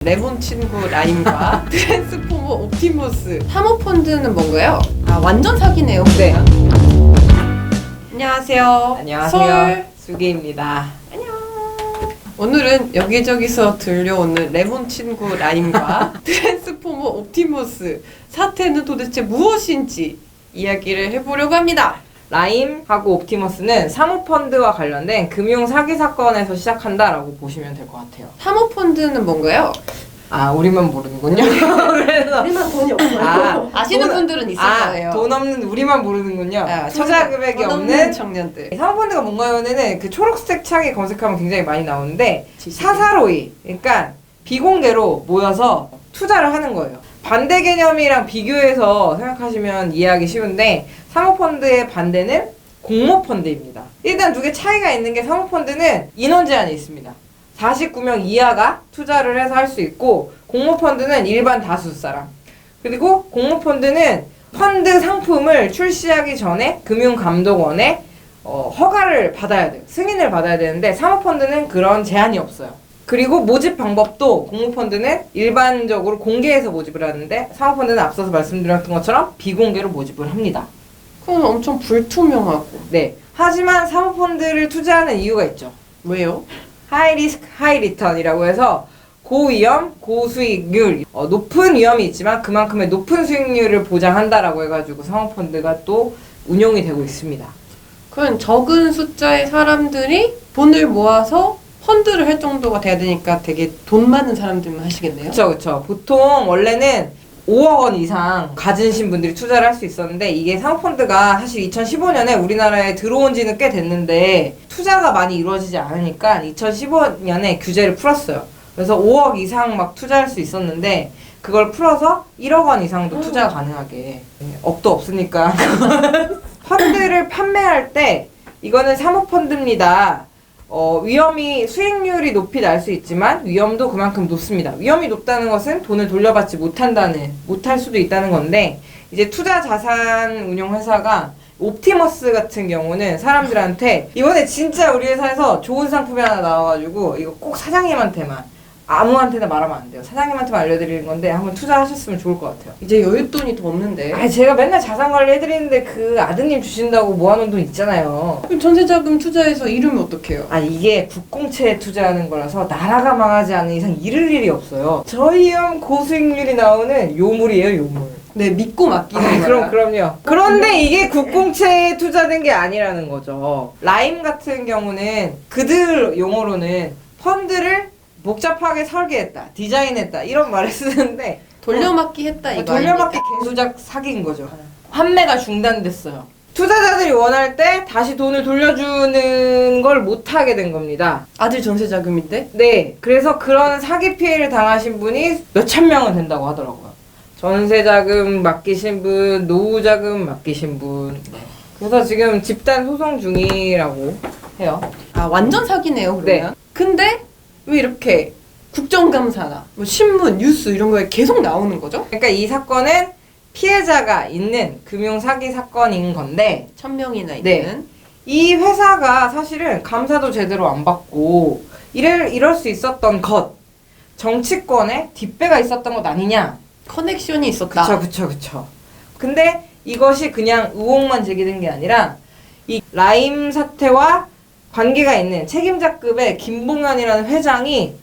레몬 친구 라임과 트랜스포머 옵티머스. 사모펀드는 뭔가요? 아, 완전 사기네요. 네. 안녕하세요. 안녕하세요. 설. 수기입니다. 안녕. 오늘은 여기저기서 들려오는 레몬 친구 라임과 트랜스포머 옵티머스 사태는 도대체 무엇인지 이야기를 해보려고 합니다. 라임하고 옵티머스는 사모펀드와 관련된 금융 사기 사건에서 시작한다라고 보시면 될 것 같아요. 사모펀드는 뭔가요? 아, 우리만 모르는군요. 그래서 우리만 돈이 없어요. 아시는 돈- 분들은 있을 거예요. 돈 없는 우리만 모르는군요. 아, 투자 금액이 돈 없는 청년들. 사모펀드가 뭔가요는 그 초록색 창에 검색하면 굉장히 많이 나오는데 지식이. 사사로이, 그러니까 비공개로 모여서 투자를 하는 거예요. 반대 개념이랑 비교해서 생각하시면 이해하기 쉬운데 사모펀드의 반대는 공모펀드입니다. 일단 두 개 차이가 있는 게 사모펀드는 인원 제한이 있습니다. 49명 이하가 투자를 해서 할 수 있고 공모펀드는 일반 다수 사람. 그리고 공모펀드는 펀드 상품을 출시하기 전에 금융감독원의 허가를 받아야 돼요. 승인을 받아야 되는데 사모펀드는 그런 제한이 없어요. 그리고 모집 방법도 공모펀드는 일반적으로 공개해서 모집을 하는데 사모펀드는 앞서서 말씀드렸던 것처럼 비공개로 모집을 합니다. 그건 엄청 불투명하고. 네. 하지만 사모펀드를 투자하는 이유가 있죠. 왜요? 하이 리스크, 하이 리턴이라고 해서 고위험, 고수익률, 높은 위험이 있지만 그만큼의 높은 수익률을 보장한다라고 해가지고 사모펀드가 또 운용이 되고 있습니다. 그건 적은 숫자의 사람들이 돈을 모아서 펀드를 할 정도가 돼야 되니까 되게 돈 많은 사람들만 하시겠네요. 그쵸. 보통 원래는 5억 원 이상 가지신 분들이 투자를 할 수 있었는데 이게 사모펀드가 사실 2015년에 우리나라에 들어온 지는 꽤 됐는데 투자가 많이 이루어지지 않으니까 2015년에 규제를 풀었어요. 그래서 5억 이상 막 투자할 수 있었는데 그걸 풀어서 1억 원 이상도 투자가 가능하게. 억도 없으니까. 펀드를 판매할 때 이거는 사모펀드입니다. 위험이 수익률이 높이 날 수 있지만 위험도 그만큼 높습니다. 위험이 높다는 것은 돈을 돌려받지 못할 수도 있다는 건데 이제 투자 자산 운용 회사가 옵티머스 같은 경우는 사람들한테 이번에 진짜 우리 회사에서 좋은 상품이 하나 나와가지고 이거 꼭 사장님한테만 아무한테나 말하면 안 돼요. 사장님한테만 알려드리는 건데 한번 투자하셨으면 좋을 것 같아요. 이제 여윳돈이 더 없는데. 아, 제가 맨날 자산 관리 해드리는데 그 아드님 주신다고 모아놓은 돈 있잖아요. 그럼 전세자금 투자해서 잃으면 어떡해요? 아, 이게 국공채에 투자하는 거라서 나라가 망하지 않은 이상 잃을 일이 없어요. 저희 형 고수익률이 나오는 요물이에요, 요물. 네, 믿고 맡기는 아, 거야. 그럼요. 그런데 이게 국공채에 투자된 게 아니라는 거죠. 라임 같은 경우는 그들 용어로는 펀드를 복잡하게 설계했다, 디자인했다 이런 말을 쓰는데 돌려막기 했다 이거 돌려막기 아닙니까? 개수작 사기인 거죠. 판매가 중단됐어요. 투자자들이 원할 때 다시 돈을 돌려주는 걸 못하게 된 겁니다. 아들 전세자금인데? 네, 그래서 그런 사기 피해를 당하신 분이 몇천 명은 된다고 하더라고요. 전세자금 맡기신 분, 노후자금 맡기신 분. 네. 그래서 지금 집단 소송 중이라고 해요. 아, 완전 사기네요 그러면. 네. 근데 왜 이렇게 국정감사나 뭐 신문, 뉴스 이런 거에 계속 나오는 거죠? 그러니까 이 사건은 피해자가 있는 금융 사기 사건인 건데 1000명이나 네. 있는. 이 회사가 사실은 감사도 제대로 안 받고 이럴 수 있었던 것, 정치권에 뒷배가 있었던 것 아니냐. 커넥션이 있었다. 그쵸. 근데 이것이 그냥 의혹만 제기된 게 아니라 이 라임 사태와 관계가 있는 책임자급의 김봉현이라는 회장이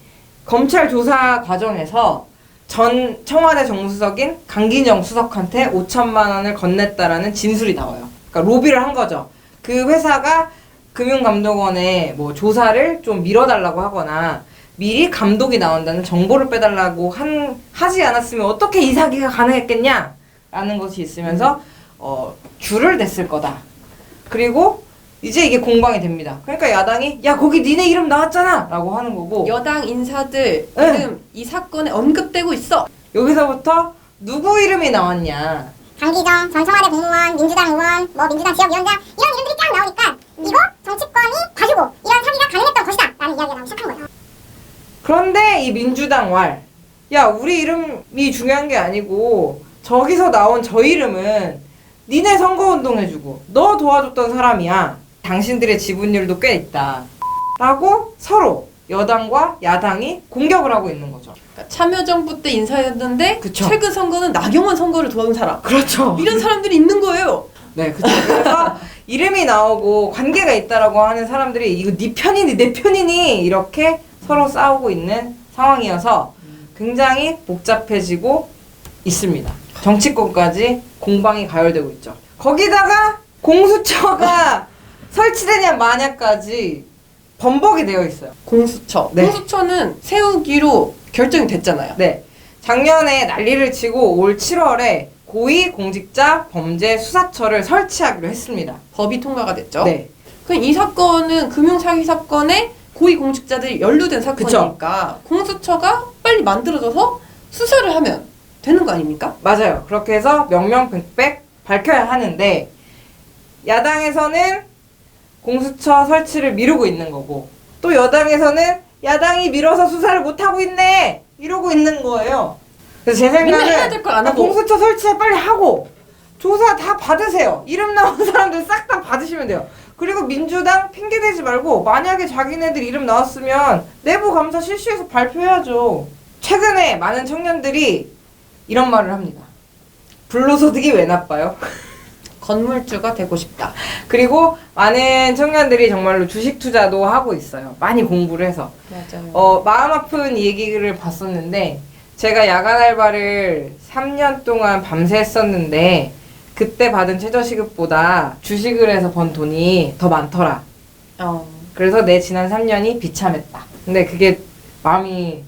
검찰 조사 과정에서 전 청와대 정무수석인 강기정 수석한테 5천만 원을 건넸다라는 진술이 나와요. 그러니까 로비를 한 거죠. 그 회사가 금융감독원에 뭐 조사를 좀 미뤄달라고 하거나 미리 감독이 나온다는 정보를 빼달라고 하지 않았으면 어떻게 이 사기가 가능했겠냐? 라는 것이 있으면서 줄을 댔을 거다. 그리고 이제 이게 공방이 됩니다. 그러니까 야당이 야 거기 니네 이름 나왔잖아! 라고 하는 거고 여당 인사들 네. 이름 이 사건에 언급되고 있어. 여기서부터 누구 이름이 나왔냐. 강기정 전 청와대 공무원, 민주당 의원, 민주당 지역위원장 이런 이름들이 쫙 나오니까 이거 정치권이 봐주고 이런 사기가 가능했던 것이다 라는 이야기가 나오기 시작한 거예요. 그런데 이 민주당 왈, 야 우리 이름이 중요한 게 아니고 저기서 나온 저 이름은 니네 선거운동 해주고 너 도와줬던 사람이야. 당신들의 지분율도 꽤 있다. 라고 서로 여당과 야당이 공격을 하고 있는 거죠. 그러니까 참여정부 때 인사였는데 그쵸. 최근 선거는 나경원 선거를 도와준 사람. 그렇죠. 이런 사람들이 있는 거예요. 네, 그렇죠. 그래서 이름이 나오고 관계가 있다라고 하는 사람들이 이거 네 편이니 내 편이니 이렇게 서로 싸우고 있는 상황이어서 굉장히 복잡해지고 있습니다. 정치권까지 공방이 가열되고 있죠. 거기다가 공수처가 설치되냐 마냐까지 범벅이 되어 있어요. 공수처. 네. 공수처는 세우기로 결정이 됐잖아요. 네. 작년에 난리를 치고 올 7월에 고위공직자범죄수사처를 설치하기로 했습니다. 법이 통과가 됐죠. 네. 그럼 이 사건은 금융사기 사건에 고위공직자들이 연루된 사건이니까 공수처가 빨리 만들어져서 수사를 하면 되는 거 아닙니까? 맞아요. 그렇게 해서 명명백백 밝혀야 하는데 야당에서는 공수처 설치를 미루고 있는 거고 또 여당에서는 야당이 미뤄서 수사를 못하고 있네 이러고 있는 거예요. 그래서 제 맨날 해야 생각은 될 걸 안 하고. 공수처 설치 빨리 하고 조사 다 받으세요. 이름 나온 사람들 싹 다 받으시면 돼요. 그리고 민주당 핑계대지 말고 만약에 자기네들 이름 나왔으면 내부 감사 실시해서 발표해야죠. 최근에 많은 청년들이 이런 말을 합니다. 불로소득이 왜 나빠요? 건물주가 되고 싶다. 그리고 많은 청년들이 정말로 주식 투자도 하고 있어요. 많이 공부를 해서. 맞아요. 마음 아픈 얘기를 봤었는데 제가 야간 알바를 3년 동안 밤새 했었는데 그때 받은 최저시급보다 주식을 해서 번 돈이 더 많더라. 그래서 내 지난 3년이 비참했다. 근데 그게 마음이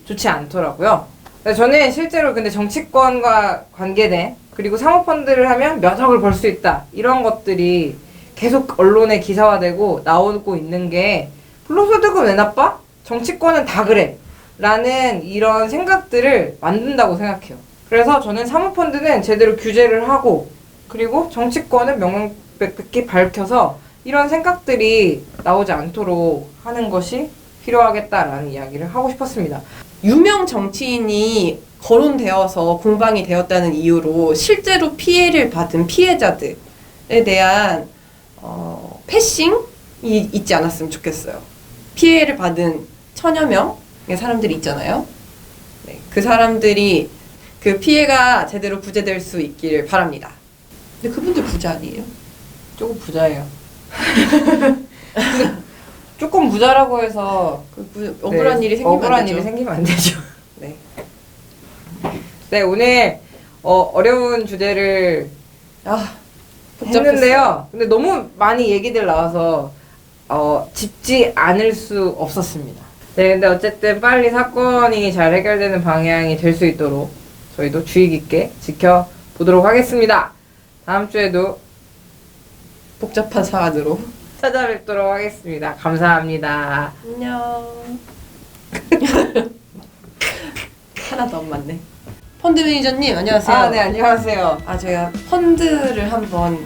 좋지 않더라고요. 그래서 저는 실제로 근데 정치권과 관계된 그리고 사모펀드를 하면 몇 억을 벌 수 있다. 이런 것들이 계속 언론에 기사화되고 나오고 있는 게 불로소득은 왜 나빠? 정치권은 다 그래. 라는 이런 생각들을 만든다고 생각해요. 그래서 저는 사모펀드는 제대로 규제를 하고 그리고 정치권은 명명백백히 밝혀서 이런 생각들이 나오지 않도록 하는 것이 필요하겠다라는 이야기를 하고 싶었습니다. 유명 정치인이 거론되어서 공방이 되었다는 이유로 실제로 피해를 받은 피해자들에 대한 패싱이 있지 않았으면 좋겠어요. 피해를 받은 천여 명의 사람들이 있잖아요. 네, 그 사람들이 그 피해가 제대로 구제될 수 있기를 바랍니다. 근데 그분들 부자 아니에요? 조금 부자예요. 조금 부자라고 해서 억울한 네, 일이 생기면 억울한 안 되죠. 일이 생기면 안 되죠. 네. 네, 오늘 어려운 주제를 복잡했어요. 했는데요. 근데 너무 많이 얘기들 나와서 짚지 않을 수 없었습니다. 네, 근데 어쨌든 빨리 사건이 잘 해결되는 방향이 될 수 있도록 저희도 주의 깊게 지켜보도록 하겠습니다. 다음 주에도 복잡한 사안으로 찾아뵙도록 하겠습니다. 감사합니다. 안녕. 하나도 안 맞네. 펀드 매니저님 안녕하세요. 네, 안녕하세요. 제가 펀드를 한번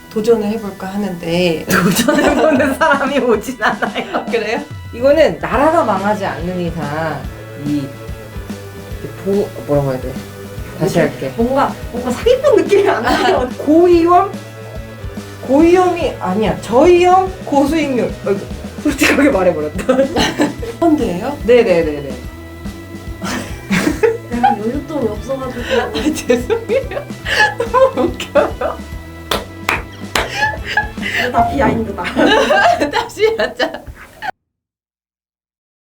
도전을 해볼까 하는데 도전해보는 사람이 오진 않아요. 그래요? 이거는 나라가 망하지 않는 이상 뭐라고 해야 돼? 다시 할게. 뭔가 사기꾼 느낌이 안 나요. 고위험이 아니야. 저위험 고수익률. 어이구, 솔직하게 말해버렸다. 펀드예요? 네네네네. 내가 연료돈이 없어가지고. 죄송해요. 너무 웃겨요. 이거 다 비하인드다. 다시 하자.